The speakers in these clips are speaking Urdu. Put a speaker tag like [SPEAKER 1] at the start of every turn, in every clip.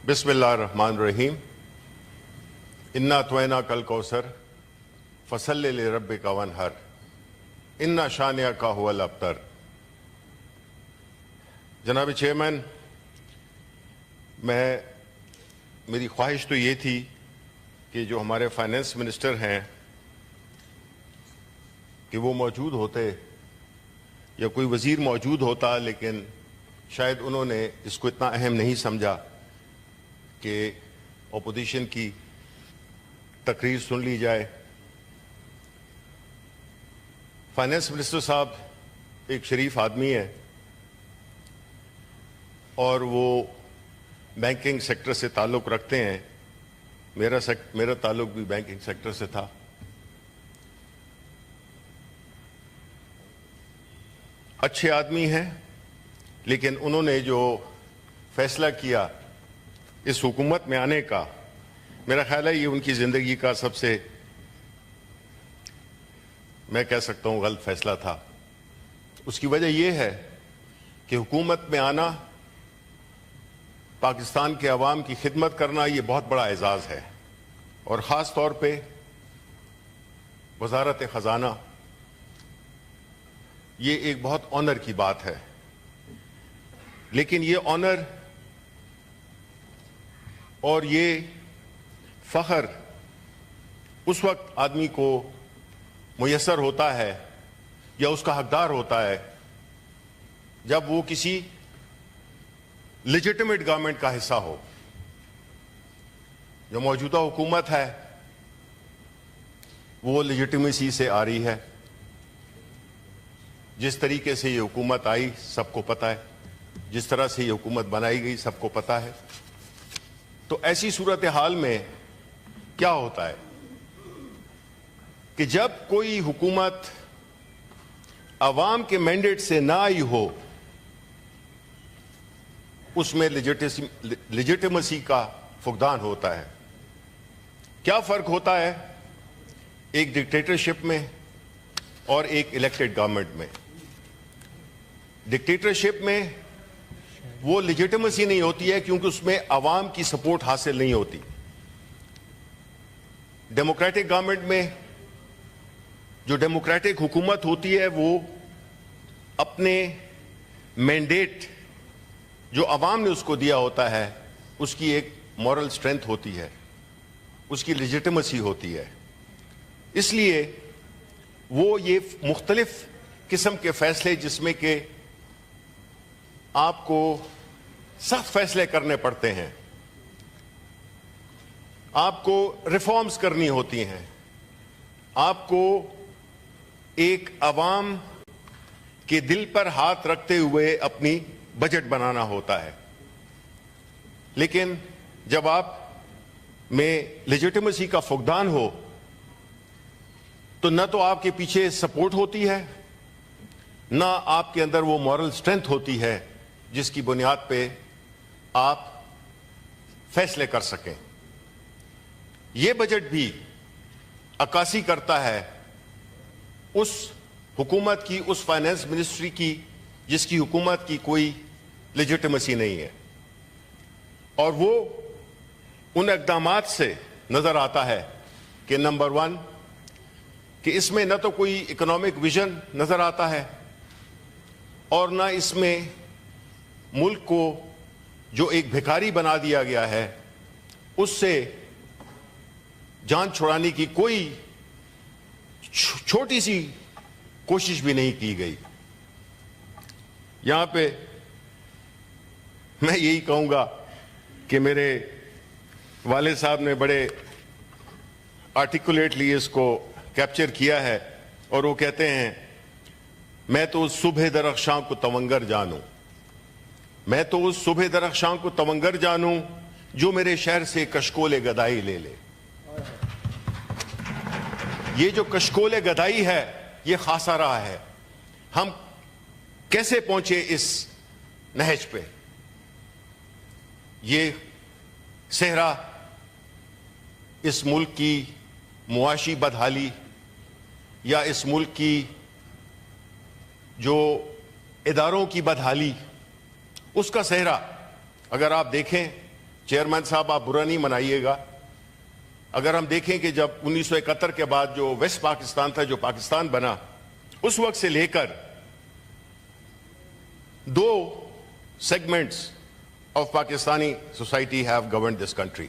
[SPEAKER 1] بسم اللہ الرحمن الرحیم انا توینا کل کوثر فصلی لربک وانحر انا شانئک ھو الابتر۔ جناب چیئرمین، میری خواہش تو یہ تھی کہ جو ہمارے فائنانس منسٹر ہیں کہ وہ موجود ہوتے یا کوئی وزیر موجود ہوتا، لیکن شاید انہوں نے اس کو اتنا اہم نہیں سمجھا کہ اپوزیشن کی تقریر سن لی جائے۔ فائنانس منسٹر صاحب ایک شریف آدمی ہے اور وہ بینکنگ سیکٹر سے تعلق رکھتے ہیں۔ میرا تعلق بھی بینکنگ سیکٹر سے تھا۔ اچھے آدمی ہیں، لیکن انہوں نے جو فیصلہ کیا اس حکومت میں آنے کا، میرا خیال ہے یہ ان کی زندگی کا سب سے، میں کہہ سکتا ہوں، غلط فیصلہ تھا۔ اس کی وجہ یہ ہے کہ حکومت میں آنا، پاکستان کے عوام کی خدمت کرنا، یہ بہت بڑا اعزاز ہے، اور خاص طور پہ وزارت خزانہ، یہ ایک بہت آنر کی بات ہے۔ لیکن یہ آنر اور یہ فخر اس وقت آدمی کو میسر ہوتا ہے یا اس کا حقدار ہوتا ہے جب وہ کسی لیجٹمیٹ گورنمنٹ کا حصہ ہو۔ جو موجودہ حکومت ہے وہ لیجٹمیسی سے آ رہی ہے۔ جس طریقے سے یہ حکومت آئی سب کو پتہ ہے، جس طرح سے یہ حکومت بنائی گئی سب کو پتہ ہے۔ تو ایسی صورتحال میں کیا ہوتا ہے کہ جب کوئی حکومت عوام کے مینڈیٹ سے نہ آئی ہو، اس میں لیجٹمیسی کا فقدان ہوتا ہے۔ کیا فرق ہوتا ہے ایک ڈکٹیٹرشپ میں اور ایک الیکٹڈ گورنمنٹ میں؟ ڈکٹیٹرشپ میں وہ لیجٹمیسی نہیں ہوتی ہے کیونکہ اس میں عوام کی سپورٹ حاصل نہیں ہوتی۔ ڈیموکریٹک گورنمنٹ میں جو ڈیموکریٹک حکومت ہوتی ہے وہ اپنے مینڈیٹ جو عوام نے اس کو دیا ہوتا ہے، اس کی ایک مورل سٹرینتھ ہوتی ہے، اس کی لیجٹمیسی ہوتی ہے۔ اس لیے وہ یہ مختلف قسم کے فیصلے، جس میں کہ آپ کو سخت فیصلے کرنے پڑتے ہیں، آپ کو ریفارمز کرنی ہوتی ہیں، آپ کو ایک عوام کے دل پر ہاتھ رکھتے ہوئے اپنی بجٹ بنانا ہوتا ہے۔ لیکن جب آپ میں لیجٹمیسی کا فقدان ہو تو نہ تو آپ کے پیچھے سپورٹ ہوتی ہے، نہ آپ کے اندر وہ مورل سٹرینتھ ہوتی ہے جس کی بنیاد پہ آپ فیصلے کر سکیں۔ یہ بجٹ بھی عکاسی کرتا ہے اس حکومت کی، اس فائنانس منسٹری کی جس کی حکومت کی کوئی لیجٹمیسی نہیں ہے، اور وہ ان اقدامات سے نظر آتا ہے کہ نمبر 1 کہ اس میں نہ تو کوئی اکنامک ویژن نظر آتا ہے، اور نہ اس میں ملک کو جو ایک بھکاری بنا دیا گیا ہے اس سے جان چھڑانے کی کوئی چھوٹی سی کوشش بھی نہیں کی گئی۔ یہاں پہ میں یہی کہوں گا کہ میرے والد صاحب نے بڑے آرٹیکولیٹلی اس کو کیپچر کیا ہے، اور وہ کہتے ہیں، میں تو اس صبح درخشاں کو تونگر جانوں، میں تو اس صبح درخشاں کو تونگر جانوں جو میرے شہر سے کشکول گدائی لے لے۔ یہ جو کشکول گدائی ہے یہ خاصا رہا ہے۔ ہم کیسے پہنچے اس نہج پہ؟ یہ صحرا اس ملک کی معاشی بدحالی یا اس ملک کی جو اداروں کی بدحالی، اس کا صحرا اگر آپ دیکھیں چیئرمین صاحب آپ برا نہیں منائیے گا، اگر ہم دیکھیں کہ جب 1971 کے بعد جو ویسٹ پاکستان تھا، جو پاکستان بنا، اس وقت سے لے کر دو segments of Pakistani society have governed this country.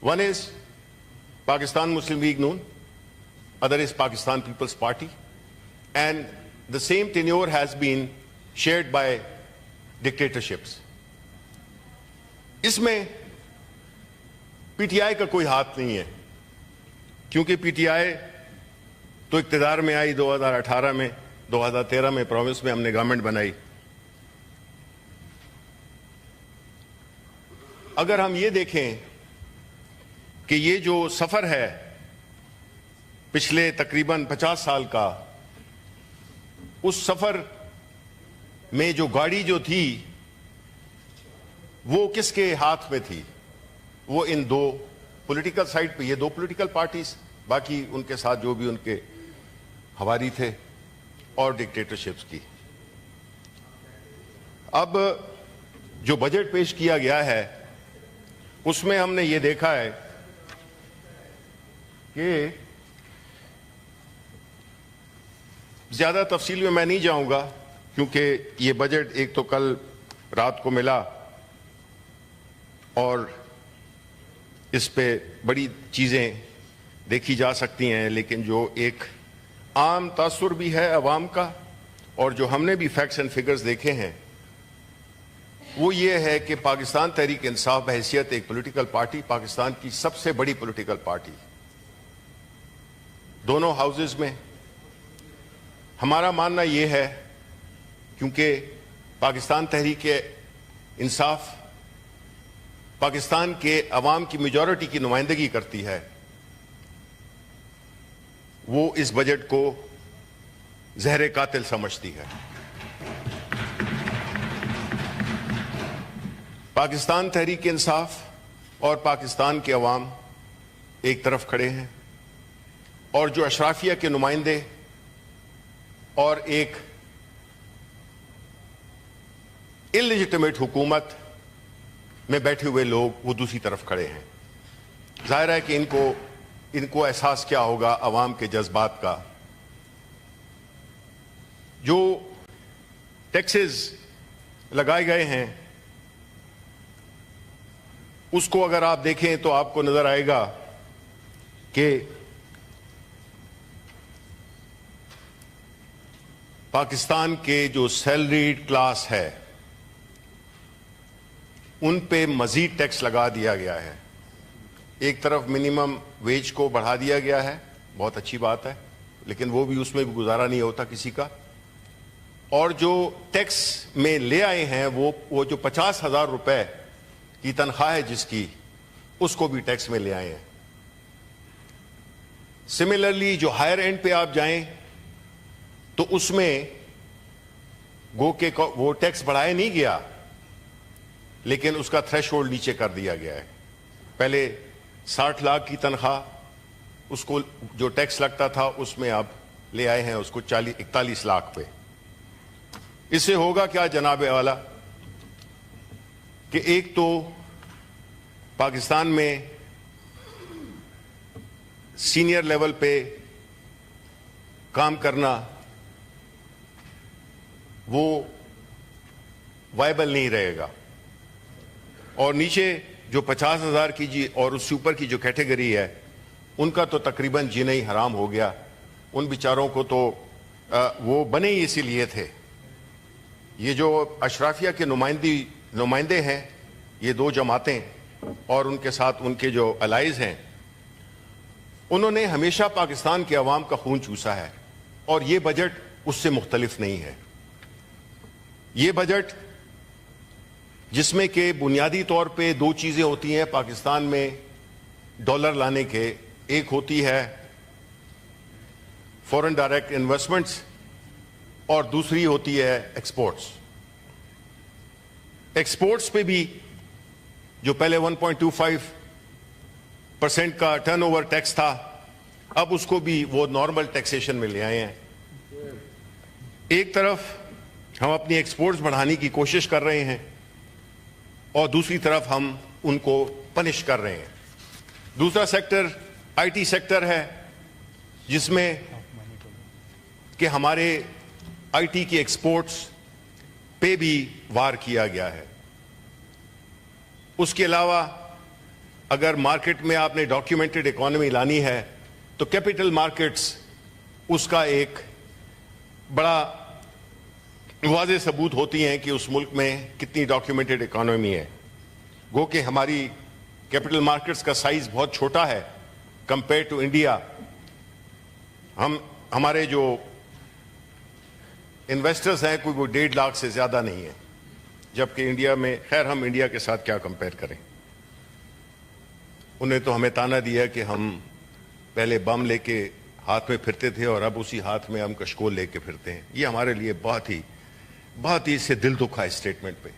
[SPEAKER 1] One is Pakistan Muslim League Noon, other is Pakistan People's Party, and the same tenure has been shared by dictatorships. اس میں پی ٹی آئی کا کوئی ہاتھ نہیں ہے، کیونکہ پی ٹی آئی تو اقتدار میں آئی 2018 میں، 2013 میں پروونس میں ہم نے گورنمنٹ بنائی. اگر ہم یہ دیکھیں کہ یہ جو سفر ہے پچھلے تقریباً 50 سال کا، اس سفر میں جو گاڑی جو تھی وہ کس کے ہاتھ میں تھی؟ وہ ان دو پولیٹیکل سائڈ پہ، یہ دو پولیٹیکل پارٹیز، باقی ان کے ساتھ جو بھی ان کے ہواری تھے، اور ڈکٹیٹرشپس کی. اب جو بجٹ پیش کیا گیا ہے اس میں ہم نے یہ دیکھا ہے کہ زیادہ تفصیل میں نہیں جاؤں گا، کیونکہ یہ بجٹ ایک تو کل رات کو ملا اور اس پہ بڑی چیزیں دیکھی جا سکتی ہیں، لیکن جو ایک عام تاثر بھی ہے عوام کا، اور جو ہم نے بھی فیکٹس اینڈ فگرز دیکھے ہیں، وہ یہ ہے کہ پاکستان تحریک انصاف بحیثیت ایک پولیٹیکل پارٹی، پاکستان کی سب سے بڑی پولیٹیکل پارٹی، دونوں ہاؤسز میں. ہمارا ماننا یہ ہے کیونکہ پاکستان تحریک انصاف پاکستان کے عوام کی میجورٹی کی نمائندگی کرتی ہے، وہ اس بجٹ کو زہر قاتل سمجھتی ہے. پاکستان تحریک انصاف اور پاکستان کے عوام ایک طرف کھڑے ہیں، اور جو اشرافیہ کے نمائندے اور ایک انلیجٹمیٹ حکومت میں بیٹھے ہوئے لوگ وہ دوسری طرف کھڑے ہیں. ظاہر ہے کہ ان کو احساس کیا ہوگا عوام کے جذبات کا. جو ٹیکسز لگائے گئے ہیں اس کو اگر آپ دیکھیں تو آپ کو نظر آئے گا کہ پاکستان کے جو سیلریڈ کلاس ہے ان پہ مزید ٹیکس لگا دیا گیا ہے. ایک طرف منیمم ویج کو بڑھا دیا گیا ہے، بہت اچھی بات ہے، لیکن وہ بھی اس میں بھی گزارا نہیں ہوتا کسی کا. اور جو ٹیکس میں لے آئے ہیں وہ جو 50,000 روپے کی تنخواہ ہے جس کی، اس کو بھی ٹیکس میں لے آئے ہیں. سملرلی جو ہائر اینڈ پہ آپ جائیں تو اس میں گو کہ وہ ٹیکس بڑھایا نہیں گیا، لیکن اس کا تھریش ہولڈ نیچے کر دیا گیا ہے. پہلے 60 لاکھ کی تنخواہ، اس کو جو ٹیکس لگتا تھا اس میں آپ لے آئے ہیں اس کو 41 لاکھ پہ. اس سے ہوگا کیا جناب والا کہ ایک تو پاکستان میں سینئر لیول پہ کام کرنا وہ وائبل نہیں رہے گا، اور نیچے جو 50,000 کی جی اور اس سے اوپر کی جو کیٹیگری ہے ان کا تو تقریباً جینا ہی حرام ہو گیا. ان بیچاروں کو تو وہ بنے ہی اسی لیے تھے. یہ جو اشرافیہ کے نمائندے ہیں، یہ دو جماعتیں اور ان کے ساتھ ان کے جو الائز ہیں، انہوں نے ہمیشہ پاکستان کے عوام کا خون چوسا ہے، اور یہ بجٹ اس سے مختلف نہیں ہے. یہ بجٹ جس میں کہ بنیادی طور پہ دو چیزیں ہوتی ہیں پاکستان میں ڈالر لانے کے، ایک ہوتی ہے فورن ڈائریکٹ انویسٹمنٹس اور دوسری ہوتی ہے ایکسپورٹس. ایکسپورٹس پہ بھی جو پہلے 1.25% کا ٹرن اوور ٹیکس تھا، اب اس کو بھی وہ نارمل ٹیکسیشن میں لے آئے ہیں. ایک طرف ہم اپنی ایکسپورٹس بڑھانے کی کوشش کر رہے ہیں، اور دوسری طرف ہم ان کو پنش کر رہے ہیں. دوسرا سیکٹر آئی ٹی سیکٹر ہے, جس میں کہ ہمارے آئی ٹی کی ایکسپورٹس پہ بھی وار کیا گیا ہے. اس کے علاوہ اگر مارکیٹ میں آپ نے ڈاکیومنٹڈ اکانومی لانی ہے تو کیپٹل مارکیٹس اس کا ایک بڑا واضح ثبوت ہوتی ہیں کہ اس ملک میں کتنی ڈاکیومنٹڈ اکانومی ہے. گو کہ ہماری کیپٹل مارکیٹس کا سائز بہت چھوٹا ہے کمپیئر ٹو انڈیا. ہمارے جو انویسٹرز ہیں کوئی وہ 1.5 لاکھ سے زیادہ نہیں ہے, جبکہ انڈیا میں, خیر ہم انڈیا کے ساتھ کیا کمپیئر کریں. انہیں تو ہمیں تانا دیا کہ ہم پہلے بم لے کے ہاتھ میں پھرتے تھے اور اب اسی ہاتھ میں ہم کشکول لے کے پھرتے ہیں. یہ ہمارے لیے بہت ہی اس سے دل دکھا اسٹیٹمنٹ پہ.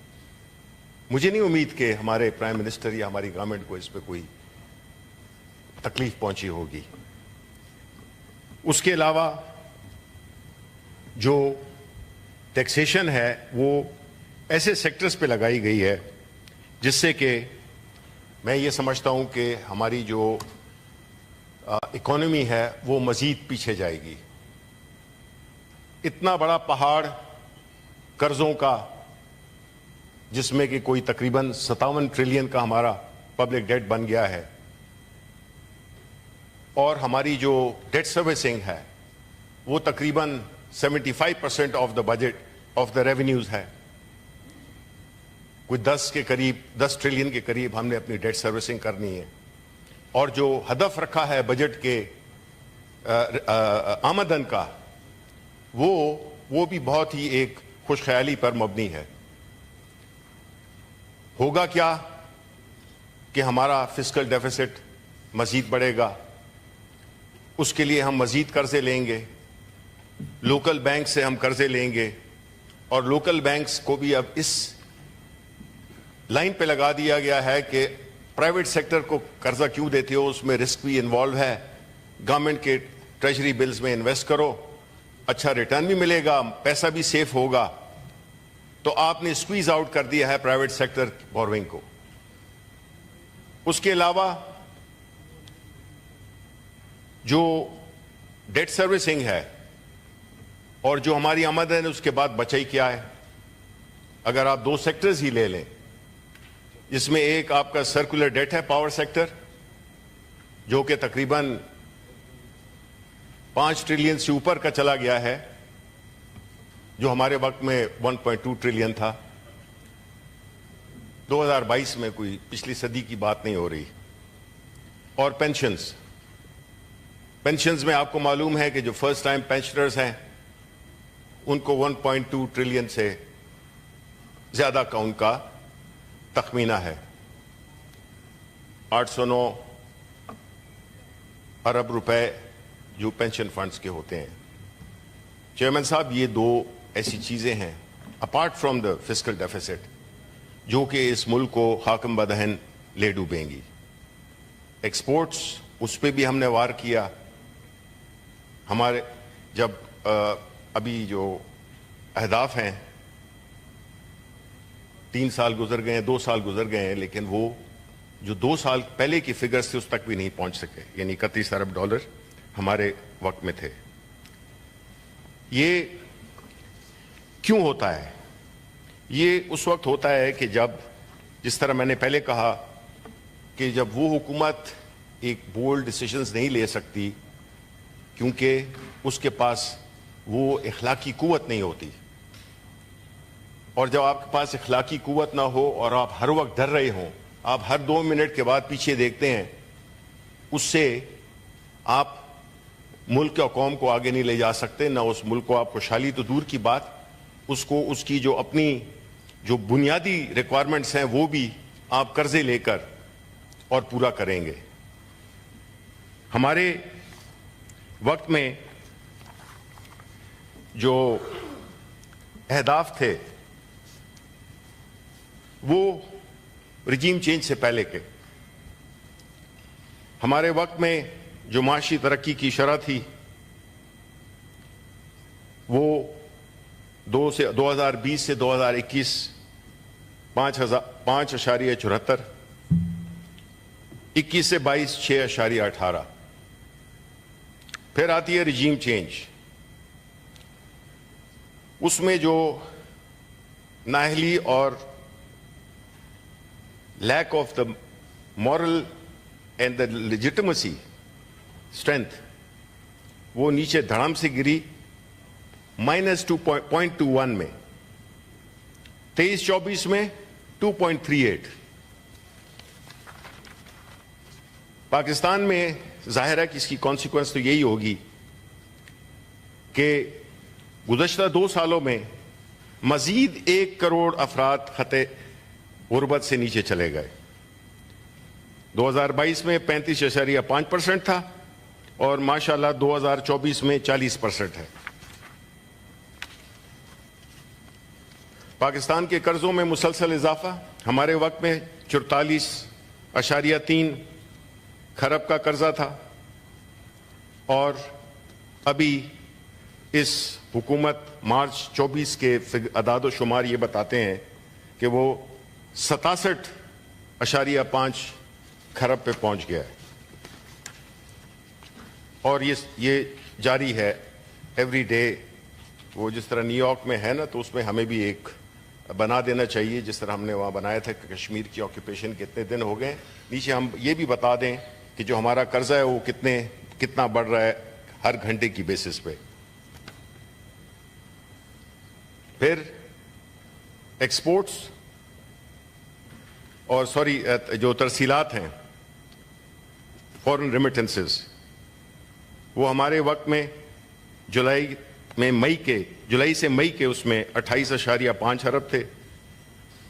[SPEAKER 1] مجھے نہیں امید کہ ہمارے پرائم منسٹر یا ہماری گورنمنٹ کو اس پہ کوئی تکلیف پہنچی ہوگی. اس کے علاوہ جو ٹیکسیشن ہے وہ ایسے سیکٹرز پہ لگائی گئی ہے جس سے کہ میں یہ سمجھتا ہوں کہ ہماری جو اکانومی ہے وہ مزید پیچھے جائے گی. اتنا بڑا پہاڑ قرضوں کا, جس میں کہ کوئی تقریباً 57 ٹریلین کا ہمارا پبلک ڈیٹ بن گیا ہے, اور ہماری جو ڈیٹ سروسنگ ہے وہ تقریباً 75% of the budget of the revenues ہے. کوئی 10 ٹریلین کے قریب ہم نے اپنی ڈیٹ سروسنگ کرنی ہے. اور جو ہدف رکھا ہے بجٹ کے آمدن کا, وہ بھی بہت ہی ایک خوش خیالی پر مبنی ہے. ہوگا کیا کہ ہمارا فسکل ڈیفیسٹ مزید بڑھے گا. اس کے لیے ہم مزید قرضے لیں گے, لوکل بینک سے ہم قرضے لیں گے, اور لوکل بینکس کو بھی اب اس لائن پہ لگا دیا گیا ہے کہ پرائیویٹ سیکٹر کو قرضہ کیوں دیتے ہو, اس میں رسک بھی انوالو ہے, گورنمنٹ کے ٹریجری بلز میں انویسٹ کرو, اچھا ریٹرن بھی ملے گا, پیسہ بھی سیف ہوگا. تو آپ نے اسکویز آؤٹ کر دیا ہے پرائیویٹ سیکٹر بوروئنگ کو. اس کے علاوہ جو ڈیٹ سروسنگ ہے اور جو ہماری آمدن ہے اس کے بعد بچائی کیا ہے. اگر آپ 2 سیکٹرز ہی لے لیں, جس میں ایک آپ کا سرکولر ڈیٹ ہے پاور سیکٹر, جو کہ تقریباً 5 ٹریلین سے اوپر کا چلا گیا ہے, جو ہمارے وقت میں 1.2 ٹریلین تھا. 2022 میں کوئی پچھلی صدی کی بات نہیں ہو رہی. اور پینشنز میں آپ کو معلوم ہے کہ جو فرسٹ ٹائم پینشنرز ہیں ان کو 1.2 ٹریلین سے زیادہ کا ان کا تخمینہ ہے. 809 ارب روپے جو پینشن فنڈز کے ہوتے ہیں. چیئرمین صاحب, یہ 2 ایسی چیزیں ہیں apart from the fiscal deficits جو کہ اس ملک کو حاکم بدہن لے ڈوبیں گی. ایکسپورٹس, اس پہ بھی ہم نے وار کیا. ہمارے جب ابھی جو اہداف ہیں 3 سال گزر گئے ہیں, 2 سال گزر گئے ہیں, لیکن وہ جو 2 سال پہلے کی فگرز تھے اس تک بھی نہیں پہنچ سکے, یعنی 31 ارب ڈالر ہمارے وقت میں تھے. یہ کیوں ہوتا ہے؟ یہ اس وقت ہوتا ہے کہ جب, جس طرح میں نے پہلے کہا کہ جب وہ حکومت ایک بولڈ ڈیسیژنز نہیں لے سکتی کیونکہ اس کے پاس وہ اخلاقی قوت نہیں ہوتی. اور جب آپ کے پاس اخلاقی قوت نہ ہو اور آپ ہر وقت ڈر رہے ہوں, آپ ہر 2 منٹ کے بعد پیچھے دیکھتے ہیں, اس سے آپ ملک اور قوم کو آگے نہیں لے جا سکتے. نہ اس ملک کو آپ خوشحالی تو دور کی بات, اس کو اس کی جو اپنی جو بنیادی ریکوائرمنٹس ہیں وہ بھی آپ قرضے لے کر اور پورا کریں گے. ہمارے وقت میں جو اہداف تھے وہ رجیم چینج سے پہلے کے. ہمارے وقت میں جو معاشی ترقی کی شرح تھی وہ 2020 سے 2021 5.74, 21 سے 22 6.18. پھر آتی ہے رجیم چینج. اس میں جو نااہلی اور lack of the moral and the legitimacy strength وہ نیچے دھڑام سے گری -2.21 میں. 23-24 میں 2.38. پاکستان میں ظاہر ہے کہ اس کی کانسیکوینس تو یہی ہوگی کہ گزشتہ 2 سالوں میں مزید 1 کروڑ افراد خطے غربت سے نیچے چلے گئے. 2022 میں 35.5% تھا اور ماشاءاللہ 2024 میں 40% ہے. پاکستان کے قرضوں میں مسلسل اضافہ. ہمارے وقت میں 44.3 کھرب کا قرضہ تھا اور ابھی اس حکومت مارچ 24 کے اعداد و شمار یہ بتاتے ہیں کہ وہ 67.5 کھرب پہ پہنچ گیا ہے. اور یہ جاری ہے ایوری ڈے. وہ جس طرح نیو یارک میں ہے نا تو اس میں ہمیں بھی ایک بنا دینا چاہیے جس طرح ہم نے وہاں بنایا تھا کہ کشمیر کی آکوپیشن کتنے دن ہو گئے. نیچے ہم یہ بھی بتا دیں کہ جو ہمارا قرضہ ہے وہ کتنا بڑھ رہا ہے ہر گھنٹے کی بیسس پہ. پھر ایکسپورٹس اور جو ترسیلات ہیں فورن ریمیٹنسز وہ ہمارے وقت میں جولائی سے مئی کے اس میں 28.5 ارب تھے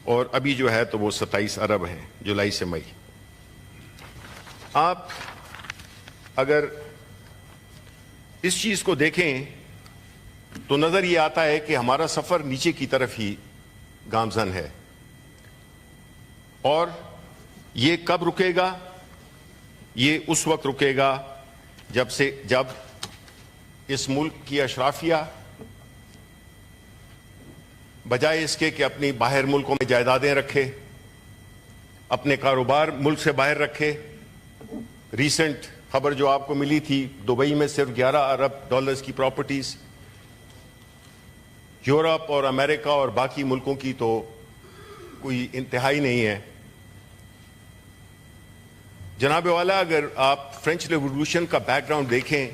[SPEAKER 1] اور ابھی جو ہے تو وہ 27 ارب ہیں جولائی سے مئی. آپ اگر اس چیز کو دیکھیں تو نظر یہ آتا ہے کہ ہمارا سفر نیچے کی طرف ہی گامزن ہے. اور یہ کب رکے گا؟ یہ اس وقت رکے گا جب اس ملک کی اشرافیہ بجائے اس کے کہ اپنی باہر ملکوں میں جائیدادیں رکھے، اپنے کاروبار ملک سے باہر رکھے. ریسنٹ خبر جو آپ کو ملی تھی دبئی میں صرف 11 ارب ڈالرز کی پراپرٹیز. یورپ اور امریکہ اور باقی ملکوں کی تو کوئی انتہائی نہیں ہے. جناب والا اگر آپ فرینچ ریولیوشن کا بیک گراؤنڈ دیکھیں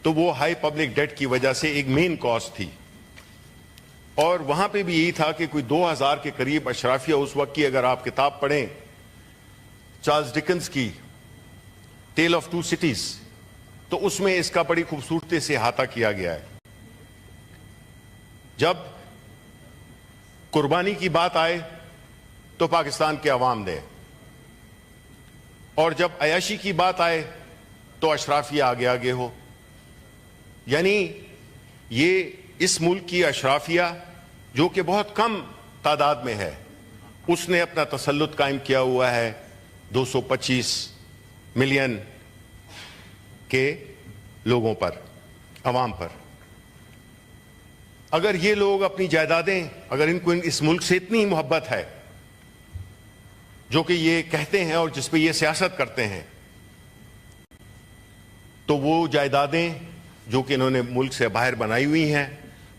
[SPEAKER 1] تو وہ ہائی پبلک ڈیٹ کی وجہ سے ایک مین کاز تھی اور وہاں پہ بھی یہی تھا کہ کوئی 2000 کے قریب اشرافیہ اس وقت کی اگر آپ کتاب پڑھیں چارلز ڈکنز کی ٹیل آف 2 سٹیز تو اس میں اس کا بڑی خوبصورتی سے احاطہ کیا گیا ہے. جب قربانی کی بات آئے تو پاکستان کے عوام دیں اور جب عیاشی کی بات آئے تو اشرافیہ آگے آگے ہو. یعنی یہ اس ملک کی اشرافیہ جو کہ بہت کم تعداد میں ہے اس نے اپنا تسلط قائم کیا ہوا ہے 225 ملین کے لوگوں پر، عوام پر. اگر یہ لوگ اپنی جائیدادیں اگر ان کو اس ملک سے اتنی محبت ہے جو کہ یہ کہتے ہیں اور جس پہ یہ سیاست کرتے ہیں تو وہ جائیدادیں جو کہ انہوں نے ملک سے باہر بنائی ہوئی ہیں،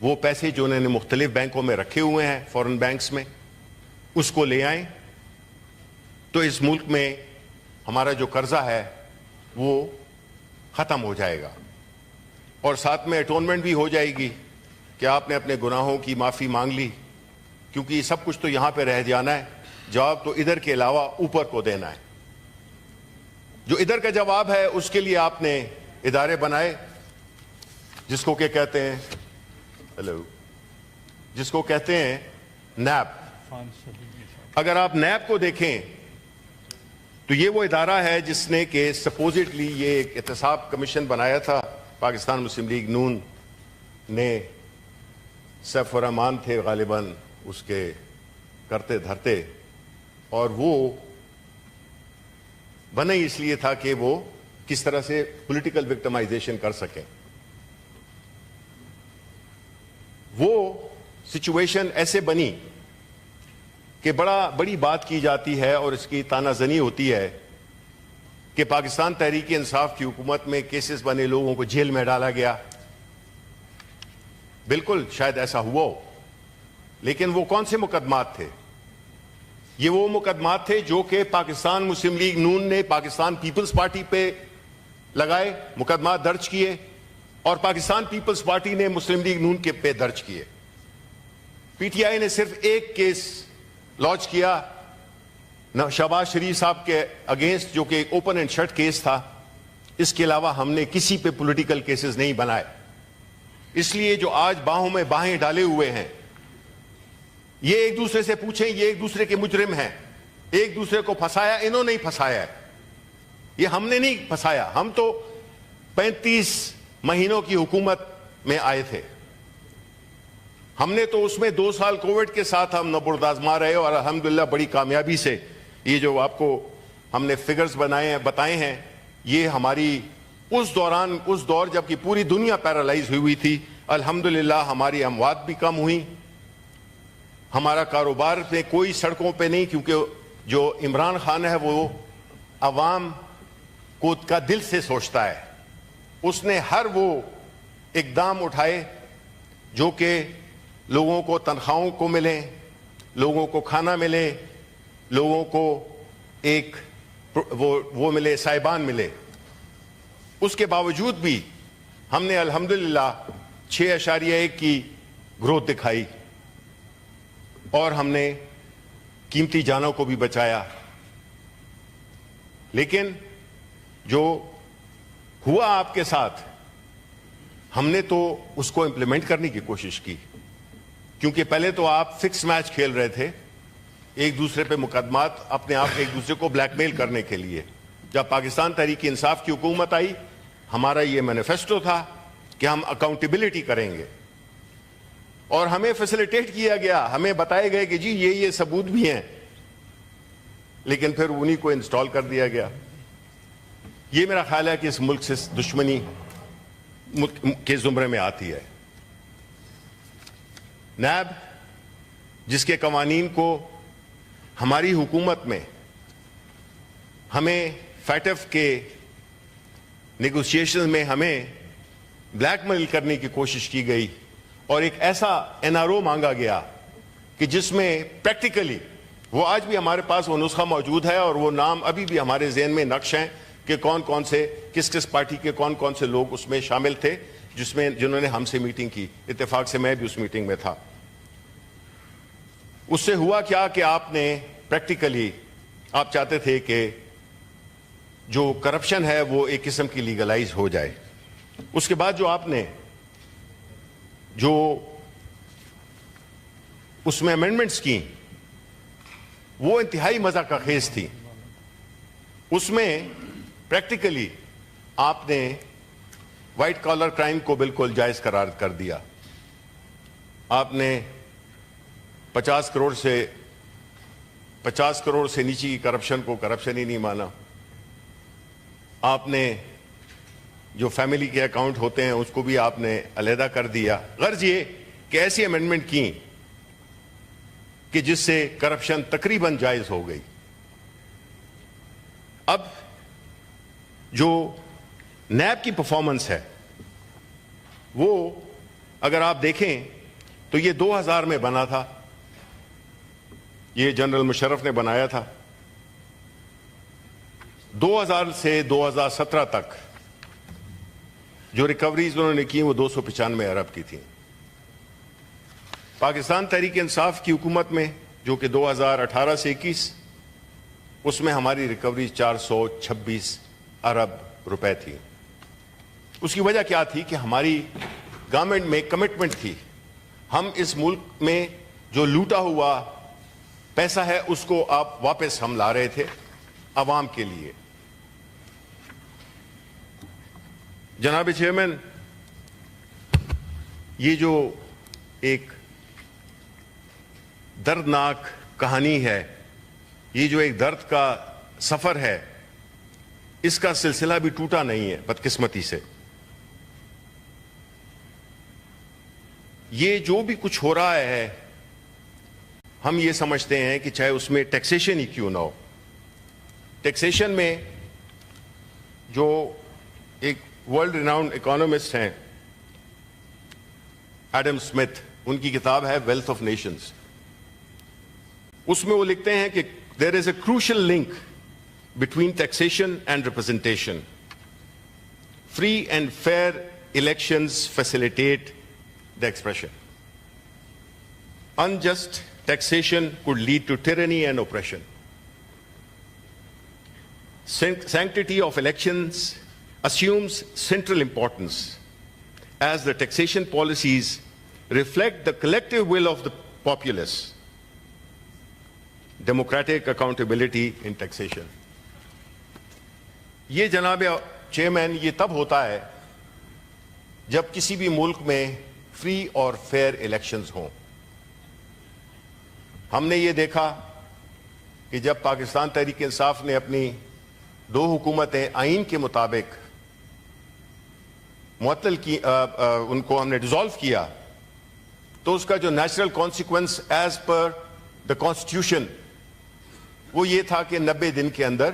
[SPEAKER 1] وہ پیسے جو انہوں نے مختلف بینکوں میں رکھے ہوئے ہیں فورن بینکس میں، اس کو لے آئیں تو اس ملک میں ہمارا جو قرضہ ہے وہ ختم ہو جائے گا اور ساتھ میں اٹونمنٹ بھی ہو جائے گی کہ آپ نے اپنے گناہوں کی معافی مانگ لی، کیونکہ یہ سب کچھ تو یہاں پہ رہ جانا ہے. جواب تو ادھر کے علاوہ اوپر کو دینا ہے. جو ادھر کا جواب ہے اس کے لیے آپ نے ادارے بنائے جس کو کہتے ہیں نیب. اگر آپ نیب کو دیکھیں تو یہ وہ ادارہ ہے جس نے کہ سپوزٹلی یہ ایک احتساب کمیشن بنایا تھا پاکستان مسلم لیگ نون نے. سیف الرحمان تھے غالباً اس کے کرتے دھرتے اور وہ بنا ہی اس لیے تھا کہ وہ کس طرح سے پولیٹیکل وکٹمائزیشن کر سکیں. وہ سچویشن ایسے بنی کہ بڑی بات کی جاتی ہے اور اس کی تانا زنی ہوتی ہے کہ پاکستان تحریک انصاف کی حکومت میں کیسز بنے لوگوں کو جیل میں ڈالا گیا. بالکل شاید ایسا ہوا ہو، لیکن وہ کون سے مقدمات تھے؟ یہ وہ مقدمات تھے جو کہ پاکستان مسلم لیگ نون نے پاکستان پیپلز پارٹی پہ لگائے، مقدمات درج کیے، اور پاکستان پیپلز پارٹی نے مسلم لیگ نون کے پہ درج کیے. پی ٹی آئی نے صرف ایک کیس لانچ کیا شہباز شریف صاحب کے اگینسٹ، جو کہ ایک اوپن اینڈ شٹ کیس تھا. اس کے علاوہ ہم نے کسی پہ پولیٹیکل کیسز نہیں بنائے. اس لیے جو آج باہوں میں باہیں ڈالے ہوئے ہیں، یہ ایک دوسرے سے پوچھیں، یہ ایک دوسرے کے مجرم ہیں. ایک دوسرے کو پھنسایا انہوں نے ہی پھنسایا ہے، یہ ہم نے نہیں پھنسایا. ہم تو 35 مہینوں کی حکومت میں آئے تھے. ہم نے تو اس میں 2 سال کووڈ کے ساتھ ہم نبرد آزما رہے، اور الحمدللہ بڑی کامیابی سے یہ جو آپ کو ہم نے فگرز بتائے ہیں، یہ ہماری اس دور جب کہ پوری دنیا پیرالائز ہوئی تھی، الحمدللہ ہماری اموات بھی کم ہوئی. ہمارا کاروبار میں کوئی سڑکوں پہ نہیں، کیونکہ جو عمران خان ہے وہ عوام کو کا دل سے سوچتا ہے. اس نے ہر وہ اقدام اٹھائے جو کہ لوگوں کو تنخواہوں کو ملیں، لوگوں کو کھانا ملے، لوگوں کو ایک وہ ملے، سائبان ملے. اس کے باوجود بھی ہم نے الحمدللہ 6.1 کی گروتھ دکھائی، اور ہم نے قیمتی جانوں کو بھی بچایا. لیکن جو ہوا آپ کے ساتھ، ہم نے تو اس کو امپلیمنٹ کرنے کی کوشش کی. کیونکہ پہلے تو آپ فکس میچ کھیل رہے تھے، ایک دوسرے پہ مقدمات، اپنے آپ ایک دوسرے کو بلیک میل کرنے کے لیے. جب پاکستان تحریک انصاف کی حکومت آئی، ہمارا یہ مینیفیسٹو تھا کہ ہم اکاؤنٹیبلٹی کریں گے، اور ہمیں فیسیلیٹیٹ کیا گیا، ہمیں بتائے گئے کہ جی یہ ثبوت بھی ہیں، لیکن پھر انہی کو انسٹال کر دیا گیا. یہ میرا خیال ہے کہ اس ملک سے دشمنی کے زمرے میں آتی ہے. نیب جس کے قوانین کو ہماری حکومت میں ہمیں فیٹف کے نیگوشیشن میں ہمیں بلیک میل کرنے کی کوشش کی گئی، اور ایک ایسا این آر او مانگا گیا کہ جس میں پریکٹیکلی وہ آج بھی ہمارے پاس وہ نسخہ موجود ہے، اور وہ نام ابھی بھی ہمارے ذہن میں نقش ہیں کہ کون سے کس پارٹی کے کون سے لوگ اس میں شامل تھے جنہوں نے ہم سے میٹنگ کی. اتفاق سے میں بھی اس میٹنگ میں تھا. اس سے ہوا کیا کہ آپ نے پریکٹیکلی آپ چاہتے تھے کہ جو کرپشن ہے وہ ایک قسم کی لیگلائز ہو جائے. اس کے بعد جو آپ نے جو اس میں امینڈمنٹس کی وہ انتہائی مذاق خیز تھی. اس میں پریکٹیکلی آپ نے وائٹ کالر کرائم کو بالکل جائز قرار کر دیا. آپ نے 50 کروڑ سے نیچے کی کرپشن کو کرپشن ہی نہیں مانا. آپ نے جو فیملی کے اکاؤنٹ ہوتے ہیں اس کو بھی آپ نے علیحدہ کر دیا. غرض یہ کہ ایسی امینڈمنٹ کی کہ جس سے کرپشن تقریباً جائز ہو گئی. اب جو نیب کی پرفارمنس ہے وہ اگر آپ دیکھیں تو یہ 2000 میں بنا تھا، یہ جنرل مشرف نے بنایا تھا. 2000 سے 2017 تک جو ریکوریز انہوں نے کی وہ 295 ارب کی تھیں. پاکستان تحریک انصاف کی حکومت میں جو کہ 2018 سے 21 اس میں ہماری ریکوریز 426 ارب روپے تھی. اس کی وجہ کیا تھی کہ ہماری گورنمنٹ میں کمٹمنٹ تھی. ہم اس ملک میں جو لوٹا ہوا پیسہ ہے اس کو آپ واپس ہم لا رہے تھے عوام کے لیے. جناب چیئرمین، یہ جو ایک دردناک کہانی ہے، یہ جو ایک درد کا سفر ہے، اس کا سلسلہ بھی ٹوٹا نہیں ہے بدقسمتی سے. یہ جو بھی کچھ ہو رہا ہے ہم یہ سمجھتے ہیں کہ چاہے اس میں ٹیکسیشن ہی کیوں نہ ہو. ٹیکسیشن میں جو ایک ورلڈ ریناؤنڈ اکانومسٹ ہیں ایڈم اسمتھ, ان کی کتاب ہے ویلتھ آف نیشنز, اس میں وہ لکھتے ہیں کہ there is a crucial link between taxation and representation. Free and fair elections facilitate the expression. Unjust taxation could lead to tyranny and oppression. Sanctity of elections assumes central importance as the taxation policies reflect the collective will of the populace. Democratic accountability in taxation. یہ جناب چیئرمین یہ تب ہوتا ہے جب کسی بھی ملک میں فری اور فیئر الیکشنز ہوں. ہم نے یہ دیکھا کہ جب پاکستان تحریک انصاف نے اپنی 2 حکومتیں آئین کے مطابق معطل کی, ان کو ہم نے ڈیزالو کیا, تو اس کا جو natural consequence as per the constitution وہ یہ تھا کہ 90 دن کے اندر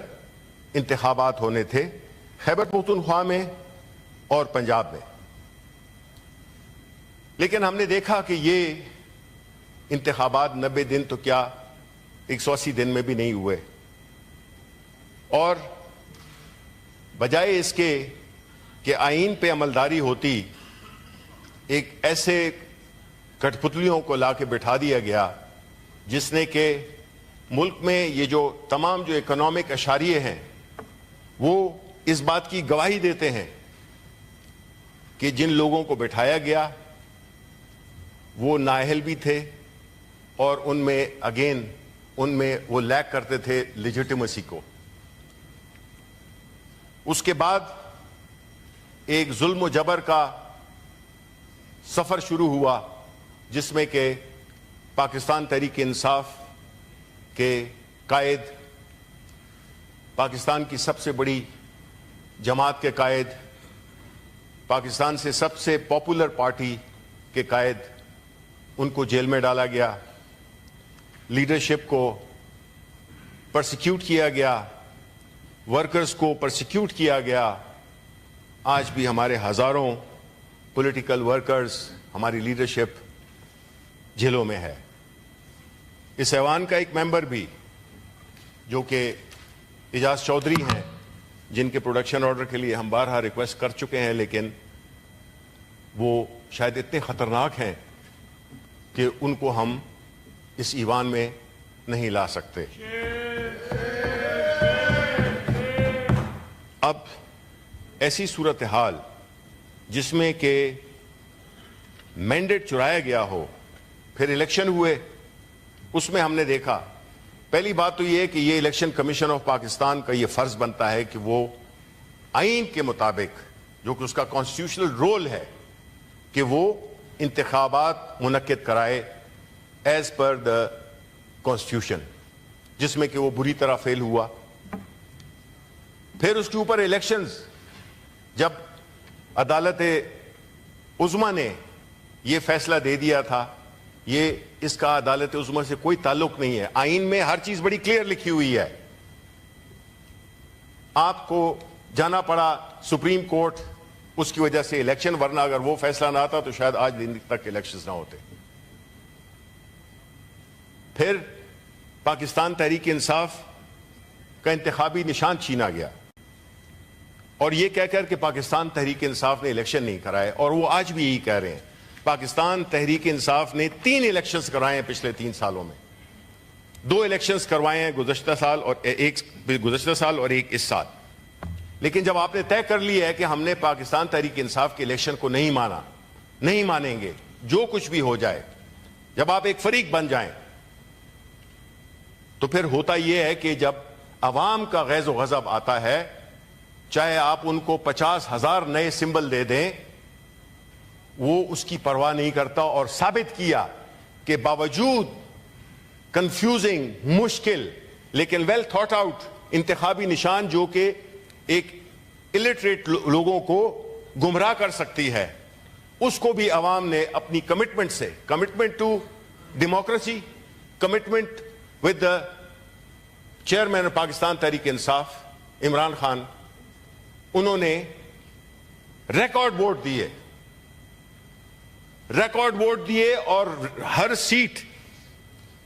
[SPEAKER 1] انتخابات ہونے تھے خیبر پختونخوا میں اور پنجاب میں. لیکن ہم نے دیکھا کہ یہ انتخابات 90 دن تو کیا 180 دن میں بھی نہیں ہوئے, اور بجائے اس کے کہ آئین پہ عملداری ہوتی, ایک ایسے کٹ پتلیوں کو لا کے بٹھا دیا گیا جس نے کہ ملک میں یہ جو تمام جو اکنامک اشاریے ہیں وہ اس بات کی گواہی دیتے ہیں کہ جن لوگوں کو بٹھایا گیا وہ نااہل بھی تھے, اور ان میں وہ لیک کرتے تھے لیجیٹیمیسی کو. اس کے بعد ایک ظلم و جبر کا سفر شروع ہوا جس میں کہ پاکستان تحریک انصاف کے قائد, پاکستان کی سب سے بڑی جماعت کے قائد, پاکستان سے سب سے پاپولر پارٹی کے قائد, ان کو جیل میں ڈالا گیا, لیڈرشپ کو پرسیکیوٹ کیا گیا, ورکرز کو پرسیکیوٹ کیا گیا. آج بھی ہمارے ہزاروں پولیٹیکل ورکرز, ہماری لیڈرشپ جیلوں میں ہے. اس ایوان کا ایک ممبر بھی جو کہ اعجاز چودھری ہیں, جن کے پروڈکشن آرڈر کے لیے ہم بارہا ریکویسٹ کر چکے ہیں, لیکن وہ شاید اتنے خطرناک ہیں کہ ان کو ہم اس ایوان میں نہیں لا سکتے. اب ایسی صورتحال جس میں کہ مینڈیٹ چرایا گیا ہو, پھر الیکشن ہوئے, اس میں ہم نے دیکھا پہلی بات تو یہ ہے کہ یہ الیکشن کمیشن آف پاکستان کا یہ فرض بنتا ہے کہ وہ آئین کے مطابق, جو کہ اس کا کانسٹیٹیوشنل رول ہے, کہ وہ انتخابات منعقد کرائے ایز پر دا کانسٹیٹیوشن, جس میں کہ وہ بری طرح فیل ہوا. پھر اس کے اوپر الیکشنز, جب عدالت عظمیٰ نے یہ فیصلہ دے دیا تھا, یہ اس کا عدالت عظمیٰ سے کوئی تعلق نہیں ہے. آئین میں ہر چیز بڑی کلیئر لکھی ہوئی ہے. آپ کو جانا پڑا سپریم کورٹ اس کی وجہ سے الیکشن, ورنہ اگر وہ فیصلہ نہ آتا تو شاید آج دن تک الیکشنز نہ ہوتے. پھر پاکستان تحریک انصاف کا انتخابی نشان چھینا گیا, اور یہ کہہ کر کہ پاکستان تحریک انصاف نے الیکشن نہیں کرائے, اور وہ آج بھی یہی کہہ رہے ہیں. پاکستان تحریک انصاف نے 3 الیکشنز کروائے ہیں پچھلے 3 سالوں میں. 2 الیکشنز کروائے ہیں گزشتہ سال اور ایک اس سال. لیکن جب آپ نے طے کر لیا ہے کہ ہم نے پاکستان تحریک انصاف کے الیکشن کو نہیں مانا, نہیں مانیں گے جو کچھ بھی ہو جائے, جب آپ ایک فریق بن جائیں, تو پھر ہوتا یہ ہے کہ جب عوام کا غیظ و غضب آتا ہے, چاہے آپ ان کو 50,000 نئے سمبل دے دیں, وہ اس کی پرواہ نہیں کرتا. اور ثابت کیا کہ باوجود کنفیوزنگ, مشکل لیکن ویل تھاٹ آؤٹ انتخابی نشان جو کہ ایک الٹریٹ لوگوں کو گمراہ کر سکتی ہے, اس کو بھی عوام نے اپنی کمٹمنٹ سے, commitment to democracy, commitment with the chairman of Pakistan Tehreek-e-Insaf, Imran Khan. انہوں نے ریکارڈ ووٹ دیے اور ہر سیٹ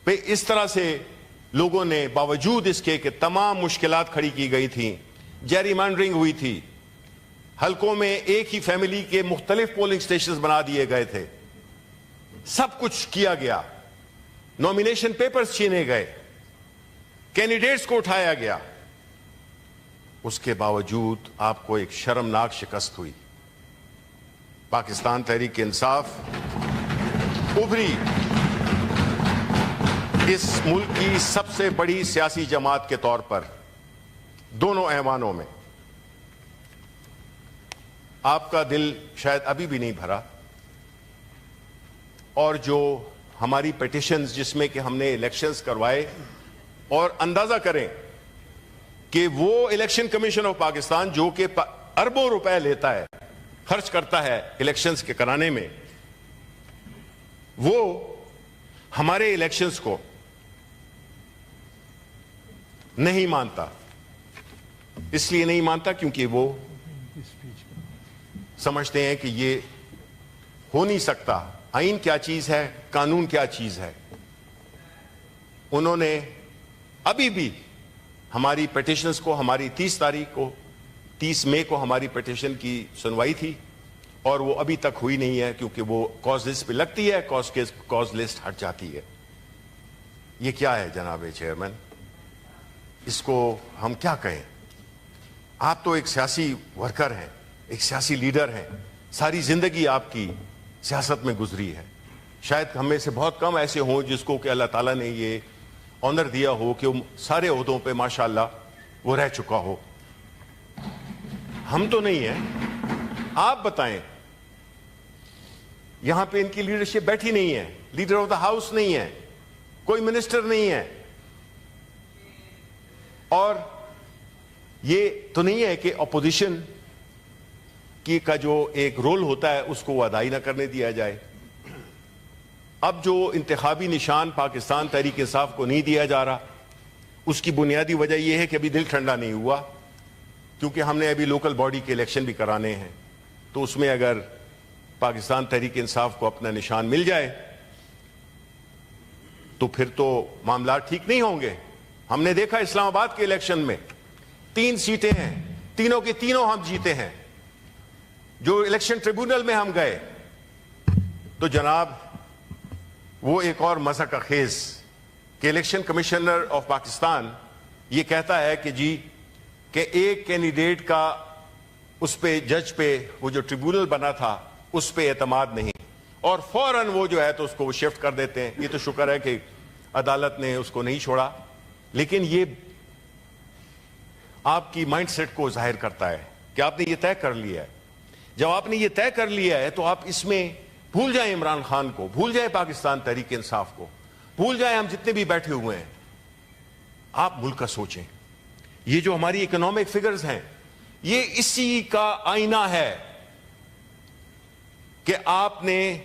[SPEAKER 1] پہ اس طرح سے لوگوں نے باوجود اس کے کہ تمام مشکلات کھڑی کی گئی تھیں، جیری مانڈرنگ ہوئی تھی، حلقوں میں ایک ہی فیملی کے مختلف پولنگ سٹیشنز بنا دیے گئے تھے، سب کچھ کیا گیا، نومینیشن پیپرز چھینے گئے، کینڈیڈیٹس کو اٹھایا گیا، اس کے باوجود آپ کو ایک شرمناک شکست ہوئی۔ پاکستان تحریک انصاف ابھری اس ملک کی سب سے بڑی سیاسی جماعت کے طور پر دونوں ایوانوں میں۔ آپ کا دل شاید ابھی بھی نہیں بھرا، اور جو ہماری پیٹیشنز جس میں کہ ہم نے الیکشنز کروائے، اور اندازہ کریں کہ وہ الیکشن کمیشن آف پاکستان جو کہ اربوں روپے لیتا ہے، خرچ کرتا ہے الیکشنز کے کرانے میں، وہ ہمارے الیکشنز کو نہیں مانتا۔ اس لیے نہیں مانتا کیونکہ وہ سمجھتے ہیں کہ یہ ہو نہیں سکتا۔ آئین کیا چیز ہے، قانون کیا چیز ہے۔ انہوں نے ابھی بھی ہماری پیٹیشنز کو، ہماری 30 مئی کو ہماری پیٹیشن کی سنوائی تھی، اور وہ ابھی تک ہوئی نہیں ہے کیونکہ وہ کاز لسٹ پہ لگتی ہے، کاز لسٹ ہٹ جاتی ہے۔ یہ کیا ہے جناب چیئرمین؟ اس کو ہم کیا کہیں؟ آپ تو ایک سیاسی ورکر ہیں، ایک سیاسی لیڈر ہیں، ساری زندگی آپ کی سیاست میں گزری ہے۔ شاید ہم میں سے بہت کم ایسے ہوں جس کو کہ اللہ تعالیٰ نے یہ آنر دیا ہو کہ وہ سارے عہدوں پہ ماشاءاللہ وہ رہ چکا ہو۔ ہم تو نہیں ہیں۔ آپ بتائیں، یہاں پہ ان کی لیڈرشپ بیٹھی نہیں ہے، لیڈر آف دا ہاؤس نہیں ہے، کوئی منسٹر نہیں ہے، اور یہ تو نہیں ہے کہ اپوزیشن کی کا جو ایک رول ہوتا ہے اس کو وہ ادائی نہ کرنے دیا جائے۔ اب جو انتخابی نشان پاکستان تحریک انصاف کو نہیں دیا جا رہا، اس کی بنیادی وجہ یہ ہے کہ ابھی دل ٹھنڈا نہیں ہوا، کیونکہ ہم نے ابھی لوکل باڈی کے الیکشن بھی کرانے ہیں، تو اس میں اگر پاکستان تحریک انصاف کو اپنا نشان مل جائے تو پھر تو معاملات ٹھیک نہیں ہوں گے۔ ہم نے دیکھا اسلام آباد کے الیکشن میں 3 سیٹیں ہیں، تینوں کی تینوں ہم جیتے ہیں۔ جو الیکشن ٹریبونل میں ہم گئے تو جناب وہ ایک اور مذہق خیز کہ الیکشن کمشنر آف پاکستان یہ کہتا ہے کہ جی کہ ایک کینڈیڈیٹ کا اس پہ جج پہ وہ جو ٹریبونل بنا تھا اس پہ اعتماد نہیں، اور فوراً وہ جو ہے تو اس کو وہ شفٹ کر دیتے ہیں۔ یہ تو شکر ہے کہ عدالت نے اس کو نہیں چھوڑا، لیکن یہ آپ کی مائنڈ سیٹ کو ظاہر کرتا ہے کہ آپ نے یہ طے کر لیا ہے۔ جب آپ نے یہ طے کر لیا ہے تو آپ اس میں بھول جائیں عمران خان کو، بھول جائیں پاکستان تحریک انصاف کو، بھول جائیں ہم جتنے بھی بیٹھے ہوئے ہیں۔ آپ ملک کا سوچیں۔ یہ جو ہماری اکنامک فگرز ہیں یہ اسی کا آئینہ ہے کہ آپ نے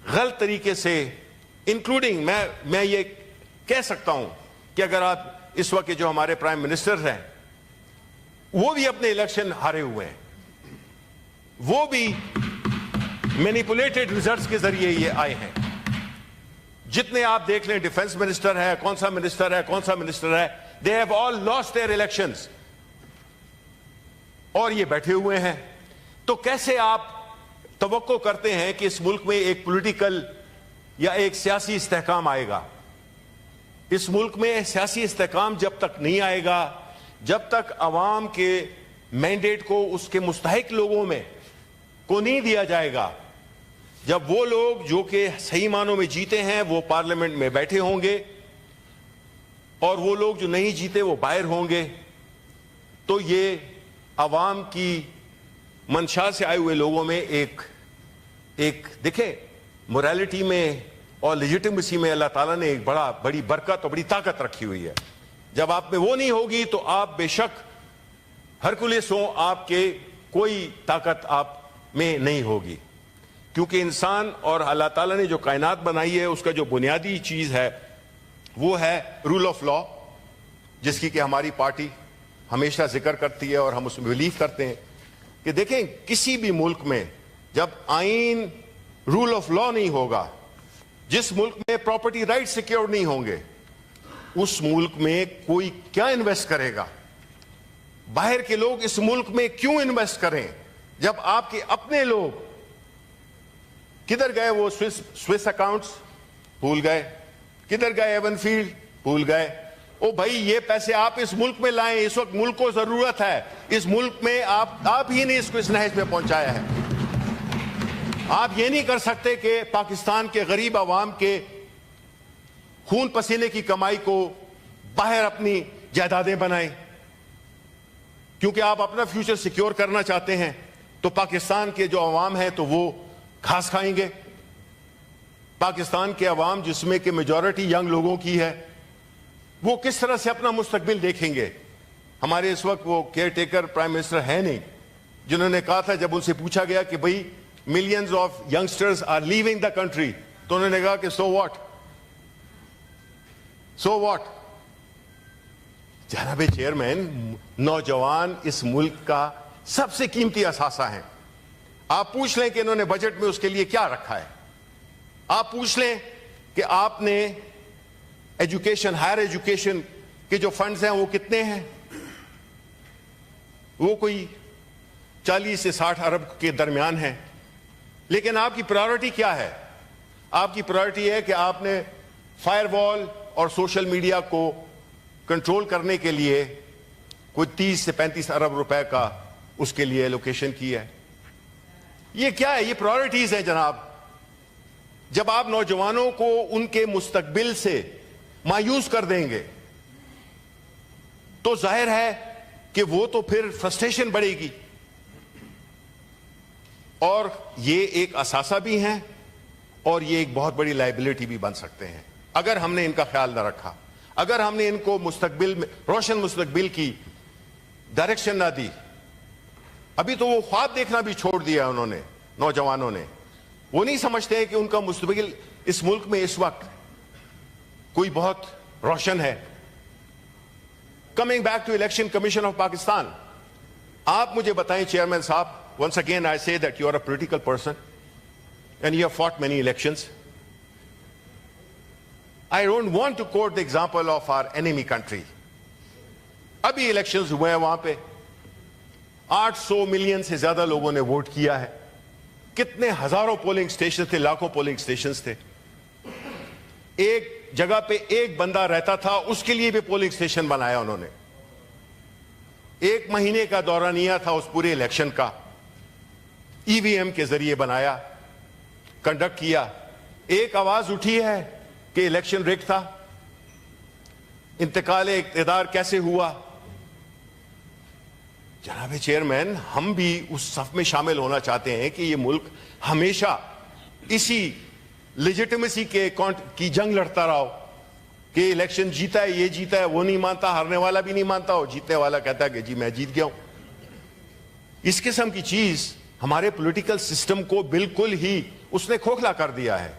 [SPEAKER 1] غلط طریقے سے انکلوڈنگ میں یہ کہہ سکتا ہوں کہ اگر آپ اس وقت جو ہمارے پرائم منسٹر ہیں وہ بھی اپنے الیکشن ہارے ہوئے ہیں، وہ بھی مینیپولیٹڈ ریزلٹس کے ذریعے یہ آئے ہیں۔ جتنے آپ دیکھ لیں، ڈیفنس منسٹر ہے، کون سا منسٹر ہے، they have all lost their elections، اور یہ بیٹھے ہوئے ہیں۔ تو کیسے آپ توقع کرتے ہیں کہ اس ملک میں ایک پولیٹیکل یا ایک سیاسی استحکام آئے گا؟ اس ملک میں سیاسی استحکام جب تک نہیں آئے گا، جب تک عوام کے مینڈیٹ کو اس کے مستحق لوگوں میں کو نہیں دیا جائے گا، جب وہ لوگ جو کہ صحیح معنوں میں جیتے ہیں وہ پارلیمنٹ میں بیٹھے ہوں گے اور وہ لوگ جو نہیں جیتے وہ باہر ہوں گے، تو یہ عوام کی منشا سے آئے ہوئے لوگوں میں ایک دیکھیں موریلٹی میں اور لیجیٹیمیسی میں اللہ تعالیٰ نے ایک بڑی برکت اور بڑی طاقت رکھی ہوئی ہے۔ جب آپ میں وہ نہیں ہوگی تو آپ بے شک ہرکولس ہوں، آپ کے کوئی طاقت آپ میں نہیں ہوگی، کیونکہ انسان اور اللہ تعالیٰ نے جو کائنات بنائی ہے اس کا جو بنیادی چیز ہے وہ ہے رول آف لا، جس کی کہ ہماری پارٹی ہمیشہ ذکر کرتی ہے اور ہم اس میں بلیو کرتے ہیں کہ دیکھیں کسی بھی ملک میں جب آئین رول آف لا نہیں ہوگا، جس ملک میں پراپرٹی رائٹ سیکیور نہیں ہوں گے، اس ملک میں کوئی کیا انویسٹ کرے گا؟ باہر کے لوگ اس ملک میں کیوں انویسٹ کریں جب آپ کے اپنے لوگ کدھر گئے؟ وہ سوئس اکاؤنٹس بھول گئے، کدھر گئے ایون فیلڈ بھول گئے۔ او بھائی یہ پیسے آپ اس ملک میں لائیں، اس وقت ملک کو ضرورت ہے، اس ملک میں آپ ہی نے اس کو اس نہج پہ پہنچایا ہے۔ آپ یہ نہیں کر سکتے کہ پاکستان کے غریب عوام کے خون پسینے کی کمائی کو باہر اپنی جائیدادیں بنائیں، کیونکہ آپ اپنا فیوچر سیکیور کرنا چاہتے ہیں۔ تو پاکستان کے جو عوام ہیں تو وہ گھاس کھائیں گے۔ پاکستان کے عوام جس میں کہ میجورٹی ینگ لوگوں کی ہے، وہ کس طرح سے اپنا مستقبل دیکھیں گے؟ ہمارے اس وقت وہ کیئر ٹیکر پرائم منسٹر ہے نہیں، جنہوں نے کہا تھا جب ان سے پوچھا گیا کہ بھئی millions of youngsters are leaving the country, تو انہوں نے کہا کہ سو واٹ۔ جناب چیئرمین، نوجوان اس ملک کا سب سے قیمتی اثاثہ ہیں۔ آپ پوچھ لیں کہ انہوں نے بجٹ میں اس کے لیے کیا رکھا ہے، آپ پوچھ لیں کہ آپ نے ایجوکیشن، ہائر ایجوکیشن کے جو فنڈز ہیں وہ کتنے ہیں؟ وہ کوئی 40 سے 60 ارب کے درمیان ہیں۔ لیکن آپ کی پرائیورٹی کیا ہے؟ آپ کی پرائیورٹی ہے کہ آپ نے فائر وال اور سوشل میڈیا کو کنٹرول کرنے کے لیے کوئی 30 سے 35 ارب روپے کا اس کے لیے ایلوکیشن کی ہے۔ یہ کیا ہے؟ یہ پرائیورٹیز ہیں جناب۔ جب آپ نوجوانوں کو ان کے مستقبل سے مایوس کر دیں گے تو ظاہر ہے کہ وہ تو پھر فرسٹریشن بڑھے گی، اور یہ ایک اثاثہ بھی ہیں اور یہ ایک بہت بڑی لائبلٹی بھی بن سکتے ہیں اگر ہم نے ان کا خیال نہ رکھا، اگر ہم نے ان کو مستقبل میں روشن مستقبل کی ڈائریکشن نہ دی۔ ابھی تو وہ خواب دیکھنا بھی چھوڑ دیا انہوں نے، نوجوانوں نے۔ وہ نہیں سمجھتے کہ ان کا مستقبل اس ملک میں اس وقت کوئی بہت روشن ہے۔ Coming back to election commission of Pakistan, آپ مجھے بتائیں چیئرمین صاحب، once again I say that you are a political person and you have fought many elections. I don't want to quote the example of our enemy country. ابھی الیکشنز ہوئے ہیں، وہاں پہ 800 ملین سے زیادہ لوگوں نے ووٹ کیا ہے۔ کتنے ہزاروں پولنگ سٹیشن تھے، لاکھوں پولنگ سٹیشنز تھے۔ ایک جگہ پہ ایک بندہ رہتا تھا، اس کے لیے بھی پولنگ سٹیشن بنایا انہوں نے۔ 1 مہینے کا دورانیہ تھا اس پورے الیکشن کا، ای وی ایم کے ذریعے بنایا، کنڈکٹ کیا۔ ایک آواز اٹھی ہے کہ الیکشن ریگ تھا۔ انتقال اقتدار کیسے ہوا؟ جناب چیئرمین، ہم بھی اس صف میں شامل ہونا چاہتے ہیں کہ یہ ملک ہمیشہ اسی لیجیٹمیسی کی جنگ لڑتا رہا ہو کہ الیکشن جیتا ہے، یہ جیتا ہے، وہ نہیں مانتا، ہارنے والا بھی نہیں مانتا، اور جیتنے والا کہتا ہے کہ جی میں جیت گیا ہوں۔ اس قسم کی چیز ہمارے پولیٹیکل سسٹم کو بالکل ہی اس نے کھوکھلا کر دیا ہے۔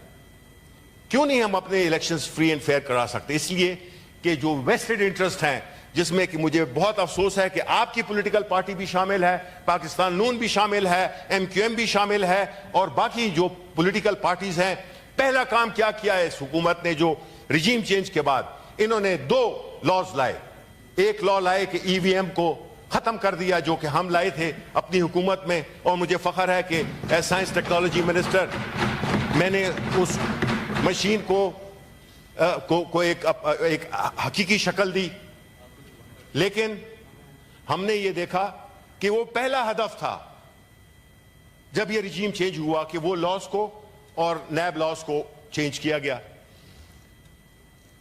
[SPEAKER 1] کیوں نہیں ہم اپنے الیکشنز فری اینڈ فیئر کرا سکتے؟ اس لیے کہ جو ویسٹڈ انٹرسٹ ہیں، جس میں کہ مجھے بہت افسوس ہے کہ آپ کی پولیٹیکل پارٹی بھی شامل ہے، پاکستان نون بھی شامل ہے، MQM بھی شامل ہے، اور باقی جو پولیٹیکل پارٹیز ہیں۔ پہلا کام کیا کیا ہے اس حکومت نے؟ جو رجیم چینج کے بعد انہوں نے 2 لاز لائے۔ ایک لا لائے کہ ای وی ایم کو ختم کر دیا، جو کہ ہم لائے تھے اپنی حکومت میں، اور مجھے فخر ہے کہ ایز سائنس ٹیکنالوجی منسٹر میں نے اس مشین کو ایک حقیقی شکل دی۔ لیکن ہم نے یہ دیکھا کہ وہ پہلا ہدف تھا جب یہ رجیم چینج ہوا کہ وہ لاز کو اور نیب لاز کو چینج کیا گیا۔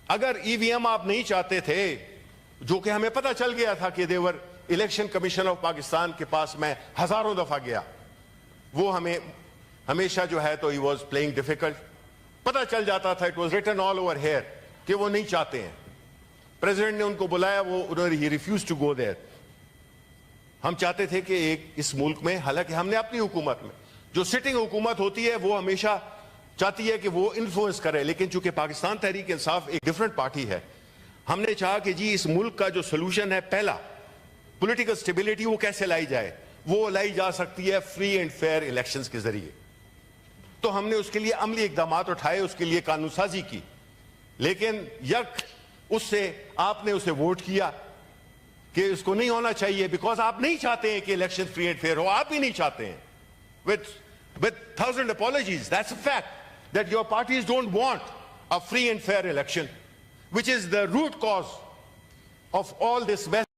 [SPEAKER 1] اگر ای وی ایم آپ نہیں چاہتے تھے، جو کہ ہمیں پتہ چل گیا تھا کہ دیور الیکشن کمیشن آف پاکستان کے پاس میں ہزاروں دفعہ گیا، وہ ہمیں ہمیشہ جو ہے تو ہی واز پلئنگ ڈیفیکلٹ، پتہ چل جاتا تھا، it was written all over here کہ وہ نہیں چاہتے ہیں۔ پریزیڈنٹ نے ان کو بلایا، انہوں نے ہی ریفیوز ٹو گو دیئر۔ ہم چاہتے تھے کہ اس ملک میں، حالانکہ ہم نے اپنی حکومت میں، جو سٹنگ حکومت ہوتی ہے وہ ہمیشہ چاہتی ہے کہ وہ انفلوئنس کرے، لیکن چونکہ پاکستان تحریک انصاف ایک ڈیفرنٹ پارٹی ہے، ہم نے چاہا کہ جی اس ملک کا جو سولوشن ہے، پہلا پولیٹیکل سٹیبلٹی وہ کیسے لائی جائے، وہ لائی جا سکتی ہے فری اینڈ فیئر الیکشنز کے ذریعے. تو ہم نے اس کے لیے عملی اقدامات اٹھائے، اس کے لیے قانون سازی کی، لیکن یک اس سے آپ نے اسے ووٹ کیا کہ اس کو نہیں ہونا چاہیے، بیکاز آپ نہیں چاہتے ہیں کہ الیکشن فری اینڈ فیئر ہو، آپ ہی نہیں چاہتے ہیں. With 1,000 apologies, that's a fact that your parties don't want a free and fair election, which is the root cause of all this mess.